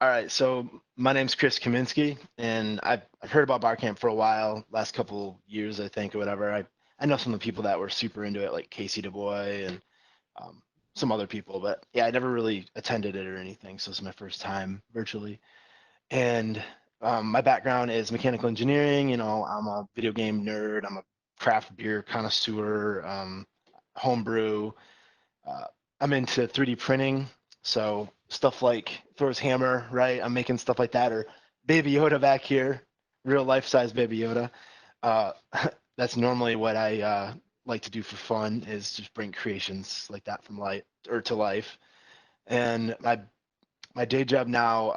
All right, so my name's Chris Kaminsky, and I've heard about Barcamp for a while, last couple years, I think, or whatever. I know some of the people that were super into it, like Casey DuBois and um, some other people, but yeah, I never really attended it or anything, so it's my first time virtually. And my background is mechanical engineering. I'm a video game nerd. I'm a craft beer connoisseur, homebrew. Uh, I'm into 3D printing, so stuff like Thor's hammer, right? I'm making stuff like that, or Baby Yoda back here, real life size Baby Yoda. Uh, that's normally what I like to do for fun, is just bring creations like that from light or to life. And my day job now,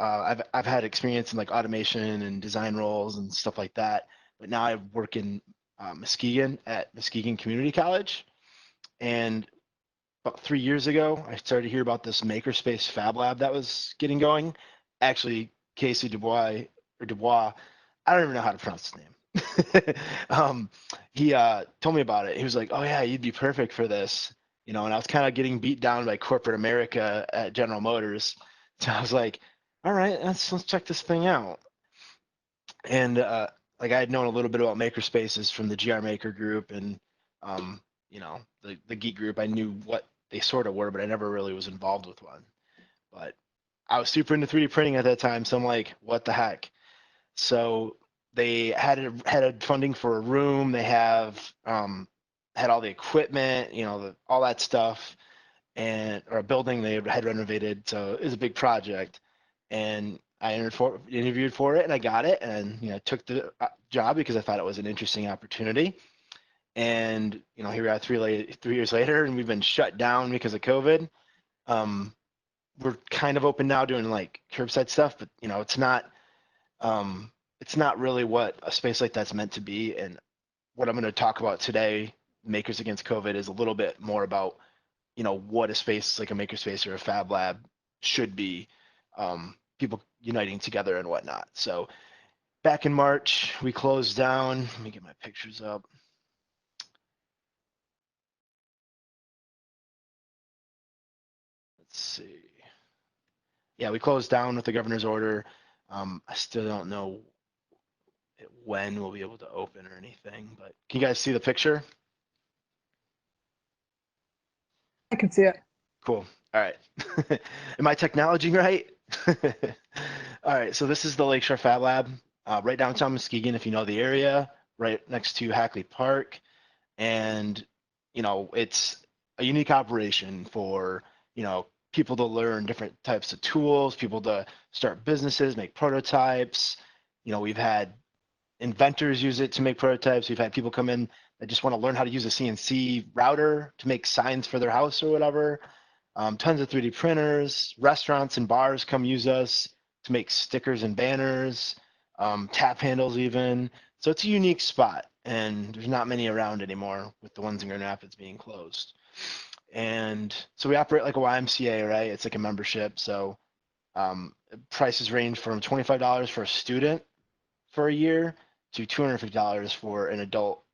I've had experience in like automation and design roles and stuff like that, but now I work in Muskegon at Muskegon Community College, and about 3 years ago, I started to hear about this makerspace fab lab that was getting going. Actually, Casey Dubois or Dubois, I don't even know how to pronounce his name. He told me about it. He was like, "Oh yeah, you'd be perfect for this," And I was kind of getting beat down by corporate America at General Motors, so I was like, "All right, let's check this thing out." And like I had known a little bit about makerspaces from the GR Maker group and the Geek group. I knew what they sort of were, but I never really was involved with one. But I was super into 3D printing at that time, so I'm like, what the heck? So they had funding for a room. They have had all the equipment, all that stuff, and or a building they had renovated. So it was a big project, and I interviewed for it, and I got it, and took the job because I thought it was an interesting opportunity. And here we are 3 years later, and we've been shut down because of COVID. Um, we're kind of open now, doing like curbside stuff, but it's not really what a space like that's meant to be. And what I'm going to talk about today, Makers Against COVID, is a little bit more about what a space like a makerspace or a fab lab should be, people uniting together and whatnot. So back in March, we closed down. Let me get my pictures up. Let's see. Yeah, we closed down with the governor's order. I still don't know when we'll be able to open or anything, but can you guys see the picture? I can see it. Cool. All right. Am I technology right? All right. So this is the Lakeshore Fab Lab, right downtown Muskegon, if you know the area, right next to Hackley Park. And, it's a unique operation for, people to learn different types of tools, people to start businesses, make prototypes. We've had inventors use it to make prototypes. We've had people come in that just want to learn how to use a CNC router to make signs for their house or whatever. Tons of 3D printers, restaurants and bars come use us to make stickers and banners, tap handles even. So it's a unique spot, and there's not many around anymore with the ones in Grand Rapids being closed. And so we operate like a YMCA, right? It's like a membership. So prices range from $25 for a student for a year to $250 for an adult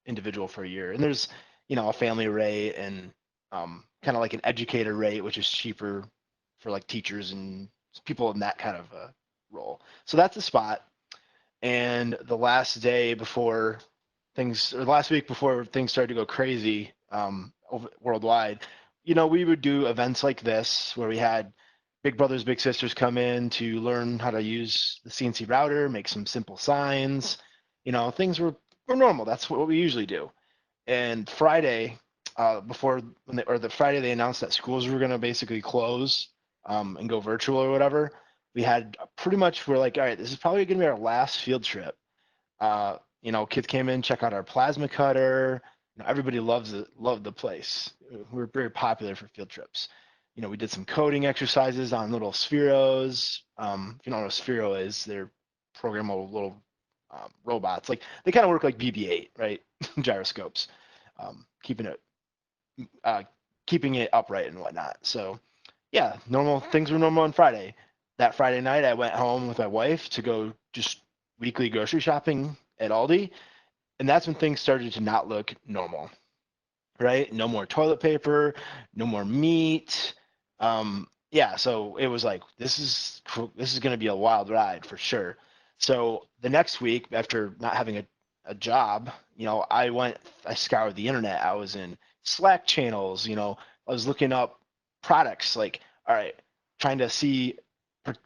individual for a year. And there's, a family rate and kind of like an educator rate, which is cheaper for like teachers and people in that kind of role. So that's the spot. And the last day before things, or the last week before things started to go crazy worldwide, we would do events like this where we had big brothers, big sisters come in to learn how to use the CNC router, make some simple signs. Things were normal. That's what we usually do. And Friday, before or the Friday they announced that schools were going to basically close and go virtual or whatever, we had pretty much, we're like, all right, this is probably going to be our last field trip. Kids came in, check out our plasma cutter. Everybody loved the place. We're very popular for field trips. We did some coding exercises on little spheros. If you don't know what a sphero is, they're programmable little robots. Like they kind of work like BB-8, right? Gyroscopes, keeping it uh, keeping it upright and whatnot. So yeah, normal things were normal on Friday. That Friday night, I went home with my wife to go just weekly grocery shopping at Aldi, and that's when things started to not look normal. Right? No more toilet paper, no more meat. yeah, so it was like this is going to be a wild ride for sure. So the next week, after not having a job, I scoured the internet. I was in Slack channels, I was looking up products, like, all right, trying to see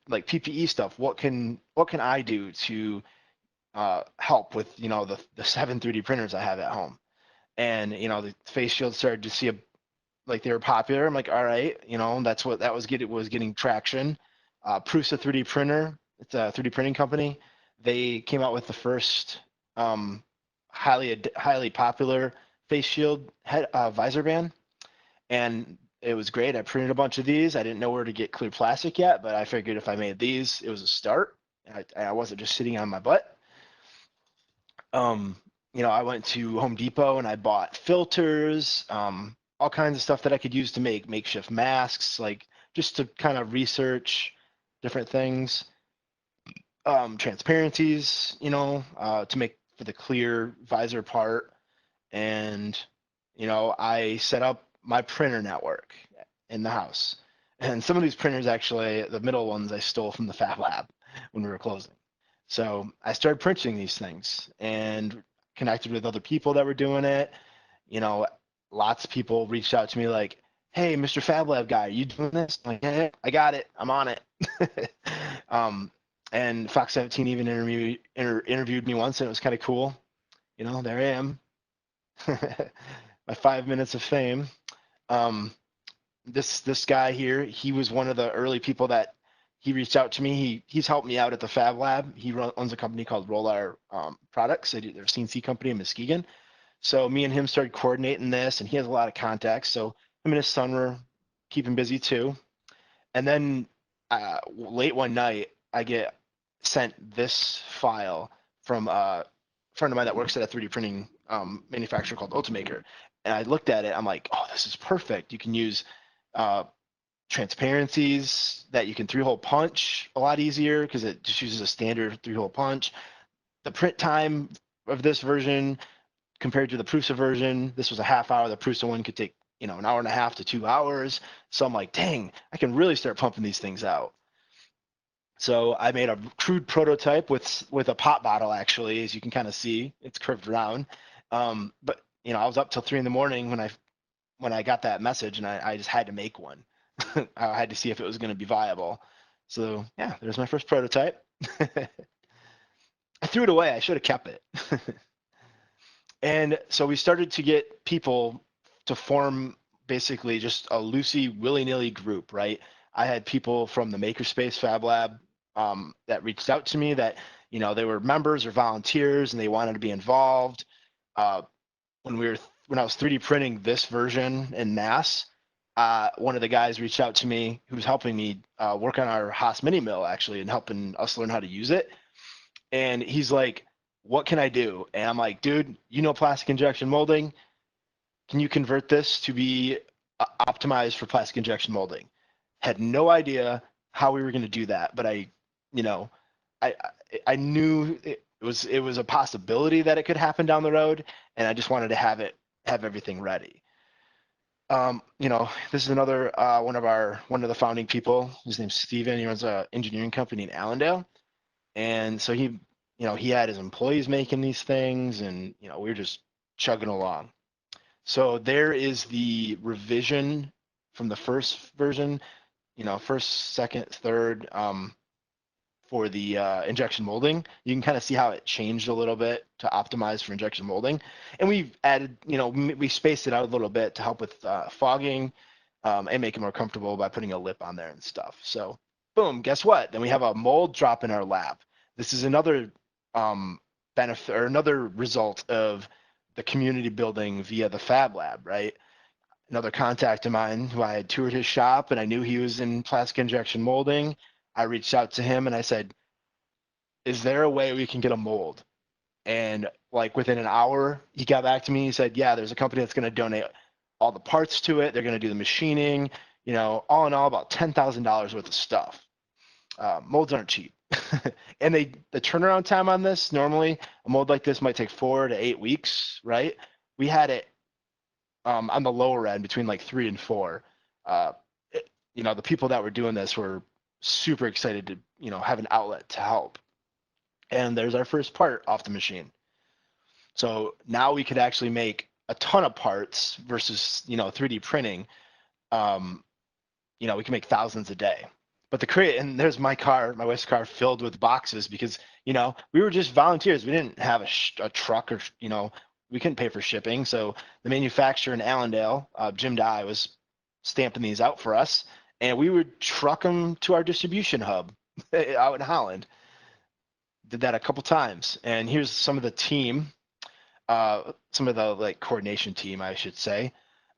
like PPE stuff. What can I do to help with the 7 3D printers I have at home? And the face shield started to see a like they were popular. I'm like, all right, that was getting traction. Prusa 3D printer, it's a 3D printing company. They came out with the first um, highly popular face shield visor band, and it was great. I printed a bunch of these. I didn't know where to get clear plastic yet, but I figured if I made these, it was a start. I wasn't just sitting on my butt. Um, I went to Home Depot and I bought filters, all kinds of stuff that I could use to make makeshift masks, like just to kind of research different things. Transparencies, to make for the clear visor part. And, I set up my printer network in the house. And some of these printers, actually, the middle ones I stole from the Fab Lab when we were closing. So I started printing these things and connected with other people that were doing it. You know, Lots of people reached out to me like, "Hey, Mr. Fab Lab guy, are you doing this?" I'm like, "Yeah, I got it. I'm on it." um, and Fox 17 even interviewed me once, and it was kind of cool. There I am, my 5 minutes of fame. Um, this guy here, he was one of the early people that he reached out to me. He's helped me out at the Fab Lab. He owns a company called Roller Products. They're a CNC company in Muskegon. So me and him started coordinating this, and he has a lot of contacts. So him and his son were keeping busy too. And then late one night, I get sent this file from a friend of mine that works at a 3D printing manufacturer called Ultimaker. And I looked at it. I'm like, oh, this is perfect. You can use uh, transparencies that you can three-hole punch a lot easier because it just uses a standard three-hole punch. The print time of this version compared to the Prusa version, this was a half hour. The Prusa one could take, an hour and a half to 2 hours. So I'm like, dang, I can really start pumping these things out. So I made a crude prototype with a pop bottle, actually, as you can kind of see, it's curved around. But I was up till 3 in the morning when I got that message, and I just had to make one. I had to see if it was going to be viable. So yeah, there's my first prototype. I threw it away. I should have kept it. And so we started to get people to form basically just a loosey willy-nilly group, right? I had people from the Makerspace Fab Lab that reached out to me that, they were members or volunteers and they wanted to be involved. Uh, when I was 3D printing this version in mass, one of the guys reached out to me who was helping me work on our Haas mini mill actually and helping us learn how to use it. And he's like, "What can I do?" And I'm like, "Dude, plastic injection molding. Can you convert this to be optimized for plastic injection molding?" Had no idea how we were going to do that, but you know, I I knew it was a possibility that it could happen down the road, and I just wanted to have everything ready. This is another one of the founding people. His name's Steven. He runs an engineering company in Allendale, and so he had his employees making these things, and we were just chugging along. So there is the revision from the first version, first, second, third, for the injection molding. You can kind of see how it changed a little bit to optimize for injection molding. And we've added, we spaced it out a little bit to help with fogging and make it more comfortable by putting a lip on there and stuff. So boom, guess what? Then we have a mold drop in our lab. This is another benefit or another result of the community building via the Fab Lab, right? Another contact of mine who I had toured his shop and I knew he was in plastic injection molding. I reached out to him and I said, "Is there a way we can get a mold?" And like within an hour, he got back to me. He said, "Yeah, there's a company that's going to donate all the parts to it. They're going to do the machining. All in all, about $10,000 worth of stuff. Molds aren't cheap, and the turnaround time on this normally a mold like this might take 4 to 8 weeks, right? We had it on the lower end between like 3 and 4. Uh, the people that were doing this were super excited to, have an outlet to help. And there's our first part off the machine. So now we could actually make a ton of parts versus, 3D printing. Um, we can make thousands a day. But and there's my car, my wife's car filled with boxes because, we were just volunteers. We didn't have a truck or, we couldn't pay for shipping. So the manufacturer in Allendale, Jim Dye, was stamping these out for us. And we would truck them to our distribution hub out in Holland. Did that a couple times. And here's some of the team, some of the like coordination team, I should say.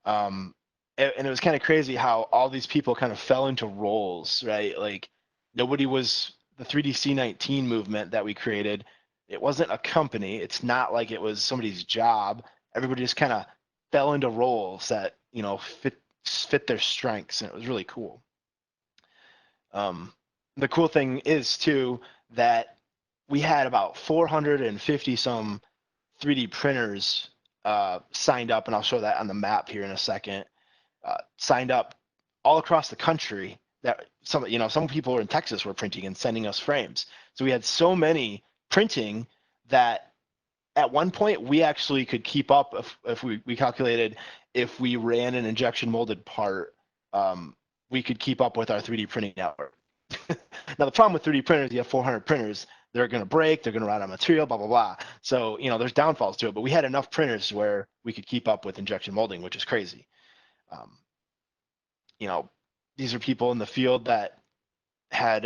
And it was kind of crazy how all these people kind of fell into roles, right? Like nobody was the 3DC19 movement that we created. It wasn't a company. It's not like it was somebody's job. Everybody just kind of fell into roles that, fit their strengths. And it was really cool. The cool thing is too, that we had about 450 some 3D printers signed up, and I'll show that on the map here in a second. Signed up all across the country. That some people in Texas were printing and sending us frames. So we had so many printing that at one point we actually could keep up if we calculated if we ran an injection molded part, we could keep up with our 3D printing network. Now the problem with 3D printers, you have 400 printers, they're going to break, they're going to run out of material, blah, blah, blah. So, there's downfalls to it, but we had enough printers where we could keep up with injection molding, which is crazy. Um, these are people in the field that had,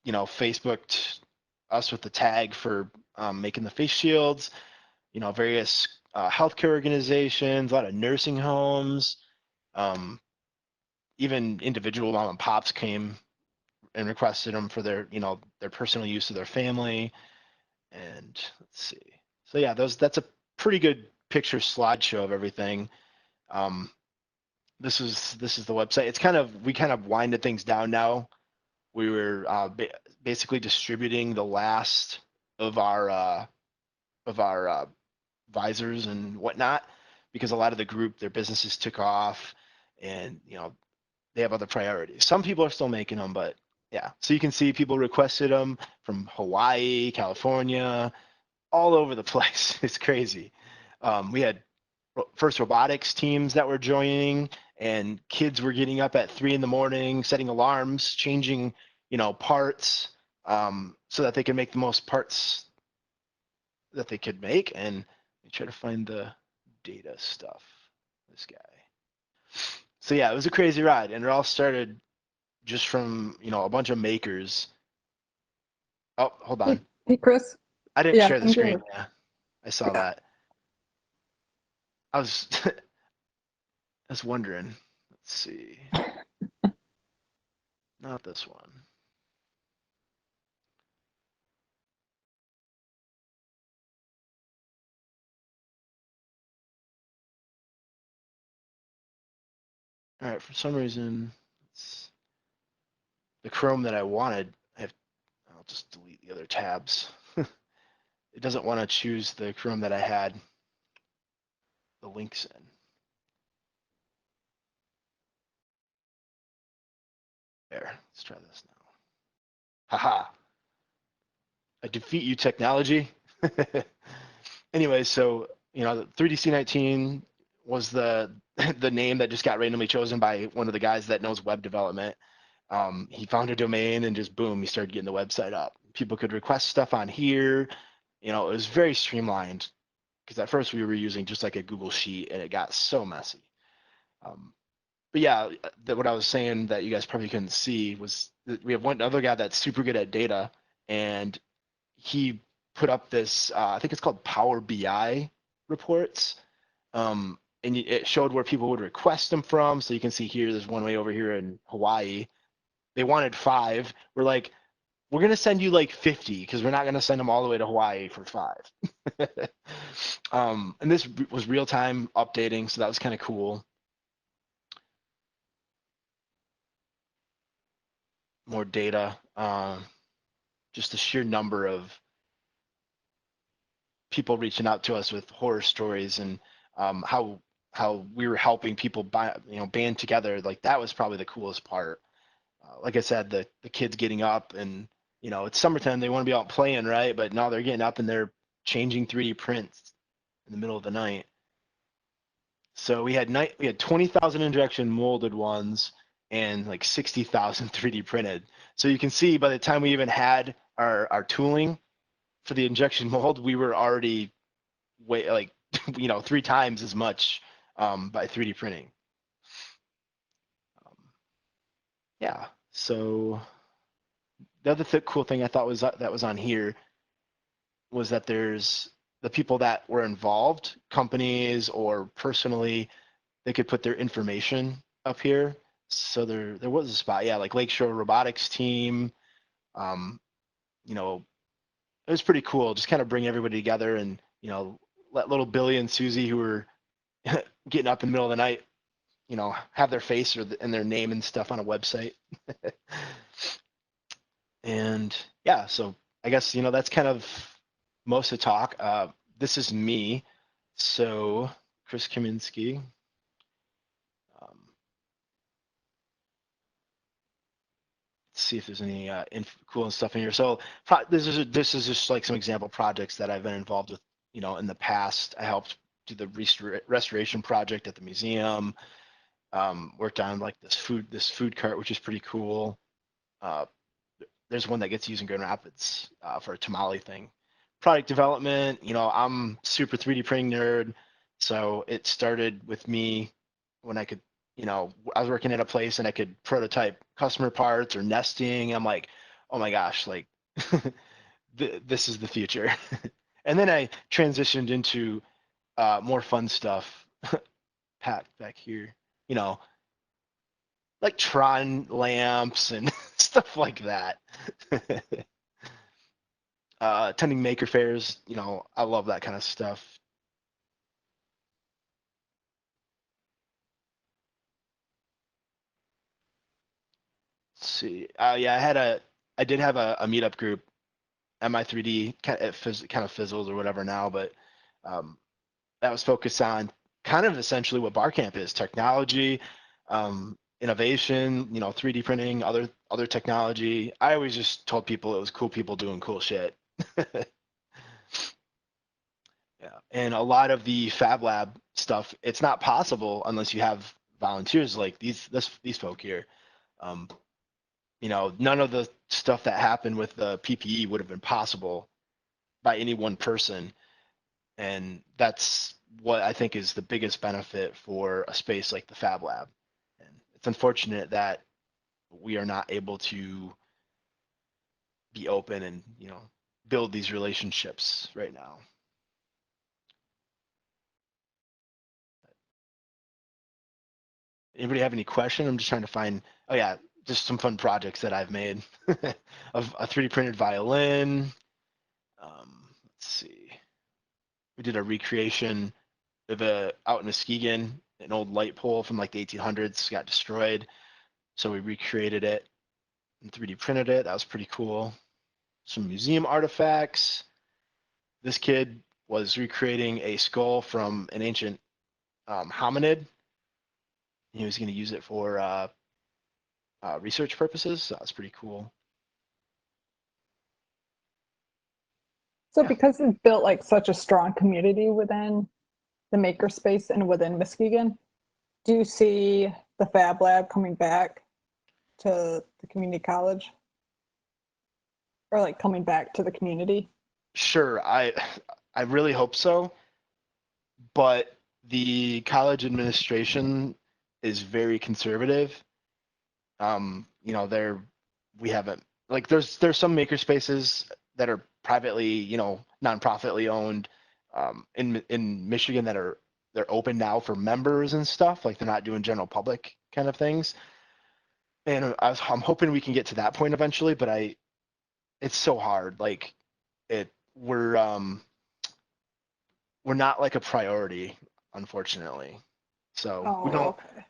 Facebooked us with the tag for making the face shields, various healthcare organizations, a lot of nursing homes, um, even individual mom and pops came and requested them for their personal use of their family. And let's see. So yeah, that's a pretty good picture slideshow of everything. Um, this is the website. We kind of winded things down now. We were basically distributing the last of our visors and whatnot because a lot of the group, their businesses took off, and they have other priorities. Some people are still making them, but yeah. So you can see people requested them from Hawaii, California, all over the place. It's crazy. We had first robotics teams that were joining, and kids were getting up at 3 a.m, setting alarms, changing, parts, so that they could make the most parts that they could make. And I try to find the data stuff. This guy. So yeah, it was a crazy ride, and it all started just from a bunch of makers. Oh, hold Hey, on. hey, Chris. I didn't Yeah, share the I'm screen. good. Yeah, I saw that. I was I was wondering. Let's see. Not this one. All right. For some reason, it's the Chrome that I wanted. I'll just delete the other tabs. It doesn't want to choose the Chrome that I had the links in. There. Let's try this now. Haha. I defeat you, technology. Anyway, so the 3DC19 was the the name that just got randomly chosen by one of the guys that knows web development. He found a domain and just boom, he started getting the website up. People could request stuff on here. It was very streamlined because at first we were using just like a Google Sheet, and it got so messy. Um, but yeah, what I was saying that you guys probably couldn't see was that we have one other guy that's super good at data, and he put up this, I think it's called Power BI reports. And it showed where people would request them from. So you can see here, there's one way over here in Hawaii. They wanted 5. We're like, we're going to send you like 50 because we're not going to send them all the way to Hawaii for 5. And this was real time updating. So that was kind of cool. More data. Just the sheer number of people reaching out to us with horror stories, and how how we were helping people band together. Like that was probably the coolest part. Like I said, the kids getting up and it's summertime, they want to be out playing, right? But now they're getting up and they're changing 3D prints in the middle of the night. So we had 20,000 injection molded ones and like 60,000 3D printed. So you can see by the time we even had our tooling for the injection mold, we were already way like 3 times as much by 3D printing. Um, yeah. So the other cool thing I thought was that was on here was that there's the people that were involved, companies or personally, they could put their information up here. So there was a spot, yeah, like Lakeshore Robotics team. Um, you know, it was pretty cool. Just kind of bring everybody together and let little Billy and Susie who were getting up in the middle of the night, have their face and their name and stuff on a website. And yeah, so I guess that's kind of most of the talk. This is me. So Chris Kaminsky. Um, let's see if there's any cool stuff in here. So this is just like some example projects that I've been involved with. In the past, I helped do the restoration project at the museum. Worked on like this food cart, which is pretty cool. Uh, there's one that gets used in Grand Rapids for a tamale thing. Product development, I'm super 3D printing nerd, so it started with me when I could, I was working at a place and I could prototype customer parts or nesting. I'm like, oh my gosh, like this is the future. And then I transitioned into more fun stuff. Packed back here, you know, like Tron lamps and stuff like that. Attending maker fairs, I love that kind of stuff. Let's see. Yeah, I did have a meetup group, MI3D, kind of fizzles or whatever now, but um, that was focused on kind of essentially what Barcamp is: technology, innovation, 3D printing, other technology. I always just told people it was cool people doing cool shit. Yeah, and a lot of the Fab Lab stuff, it's not possible unless you have volunteers like these folk here. Um, none of the stuff that happened with the PPE would have been possible by any one person, and that's what I think is the biggest benefit for a space like the Fab Lab. And it's unfortunate that we are not able to be open and build these relationships right now. Anybody have any question? I'm just trying to find. Oh yeah, just some fun projects that I've made. Of a 3D printed violin. Let's see. We did a recreation of out in Muskegon, an old light pole from like the 1800s got destroyed, so we recreated it and 3D printed it. That was pretty cool. Some museum artifacts. This kid was recreating a skull from an ancient hominid. He was going to use it for research purposes. So that was pretty cool. So Yeah, because it's built like such a strong community within the makerspace and within Muskegon, do you see the Fab Lab coming back to the community college? Or like coming back to the community? sure. I really hope so, but the college administration is very conservative. They're we haven't like there's some maker spaces that are privately, nonprofitly owned in Michigan that they're open now for members and stuff. Like they're not doing general public kind of things. And I'm hoping we can get to that point eventually, but it's so hard. Like it we're not like a priority, unfortunately. So Oh, okay.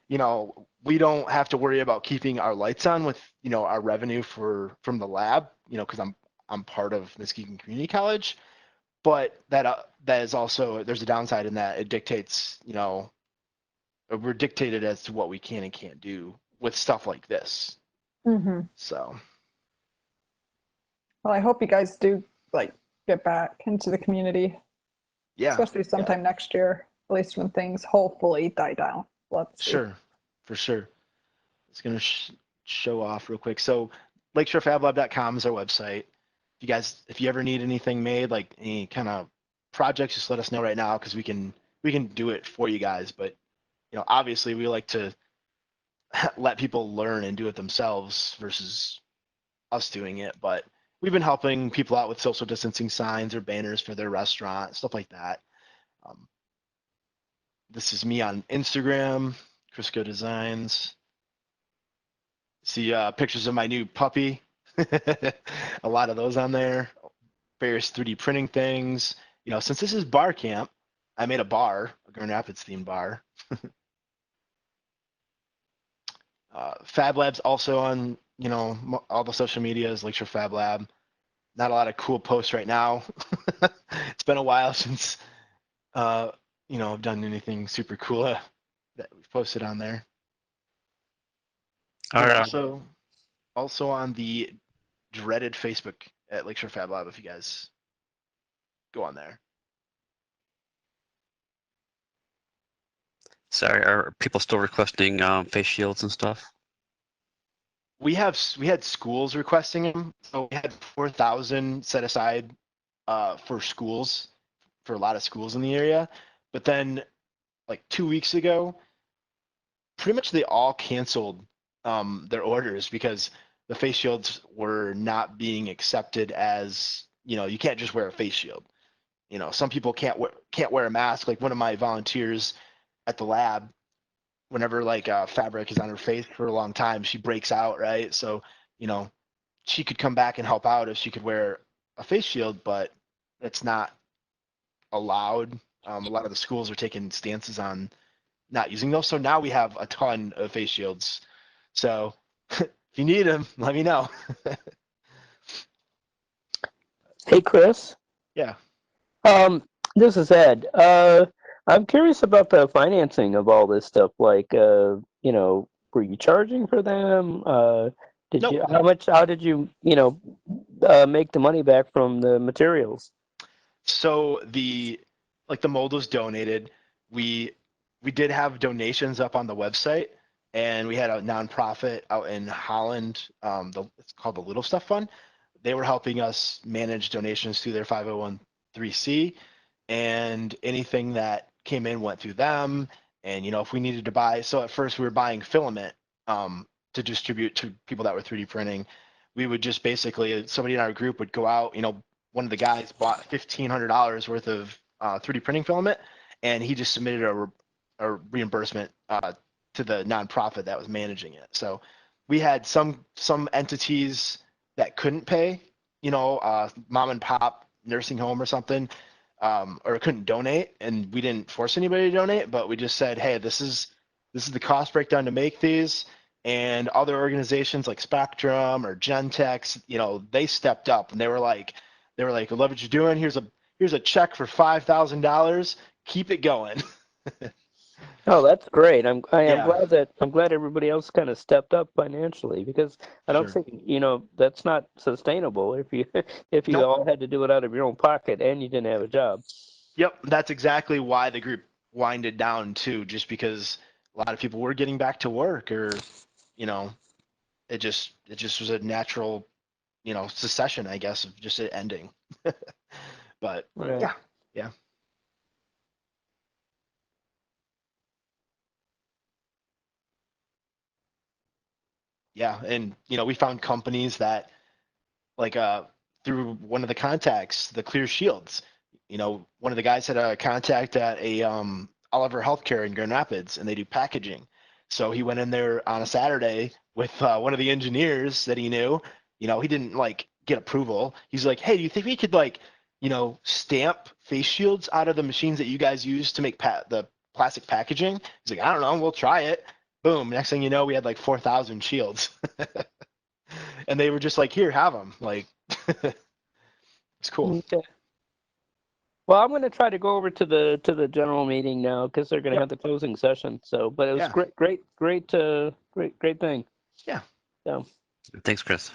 we don't have to worry about keeping our lights on with, our revenue from the lab, because I'm part of Muskegon Community College. But that is also there's a downside in that it dictates, we're dictated as to what we can and can't do with stuff like this. Mm-hmm. So Well, I hope you guys do like get back into the community, yeah, especially yeah, sometime next year, at least when things hopefully die down. Let's see. sure, for sure. It's gonna show off real quick. So lakeshorefablab.com is our website. If you ever need anything made, like any kind of projects, just let us know right now because we can do it for you guys. But obviously we like to let people learn and do it themselves versus us doing it. But we've been helping people out with social distancing signs or banners for their restaurant, stuff like that. Um, this is me on Instagram, Crisco Designs. See pictures of my new puppy. A lot of those on there. Various 3D printing things. Since this is bar camp, I made a bar, a Grand Rapids themed bar. Fab Lab's also on, all the social medias, Lakeshore Fab Lab. Not a lot of cool posts right now. It's been a while since, I've done anything super cool that we've posted on there. We're Our also on the dreaded Facebook at Lakeshore Fab Lab if you guys go on there. sorry, are people still requesting face shields and stuff? We had schools requesting them, so we had 4,000 set aside for schools, for a lot of schools in the area. But then, like 2 weeks ago, pretty much they all canceled their orders because the face shields were not being accepted as, you can't just wear a face shield. Some people can't wear a mask. Like one of my volunteers at the lab, whenever like fabric is on her face for a long time, she breaks out, right? So, you know, she could come back and help out if she could wear a face shield, but it's not allowed. A lot of the schools are taking stances on not using those. So now we have a ton of face shields. So if you need them, let me know. Hey, Chris. Yeah. Um, this is Ed. I'm curious about the financing of all this stuff. Like, were you charging for them? Did Nope. you? How did you, make the money back from the materials? So the mold was donated. We we did have donations up on the website, and we had a nonprofit out in Holland. It's called the Little Stuff Fund. They were helping us manage donations through their 501(c), and anything that came in went through them. And if we needed to buy, so at first we were buying filament to distribute to people that were 3D printing. We would just basically, somebody in our group would go out. One of the guys bought $1,500 worth of 3D printing filament, and he just submitted a reimbursement to the nonprofit that was managing it. So we had some entities that couldn't pay, mom and pop nursing home or something, or couldn't donate, and we didn't force anybody to donate, but we just said, hey, this is the cost breakdown to make these. And other organizations like Spectrum or Gentex, they stepped up and they were like, I love what you're doing. Here's a check for $5,000. Keep it going. Oh, that's great. I am Yeah, glad everybody else kind of stepped up financially, because I don't sure. think, that's not sustainable if you if you Nope. all had to do it out of your own pocket and you didn't have a job. Yep. That's exactly why the group winded down too, just because a lot of people were getting back to work, or, you know, it just was a natural, secession, I guess, of just it ending. But Right. yeah, yeah. Yeah. And we found companies that, like, through one of the contacts, the Clear Shields. One of the guys had a contact at a Oliver Healthcare in Grand Rapids, and they do packaging. So he went in there on a Saturday with one of the engineers that he knew. He didn't like get approval. He's like, "Hey, do you think we could like, stamp face shields out of the machines that you guys use to make the plastic packaging?" He's like, "I don't know. We'll try it." Boom. Next thing you know, we had like 4,000 shields. And they were just like, "Here, have them." Like, it's cool. Okay. Well, I'm going to try to go over to the general meeting now because they're going to Yep. have the closing session. So, but it was Yeah. great thing. Yeah. So. Thanks, Chris.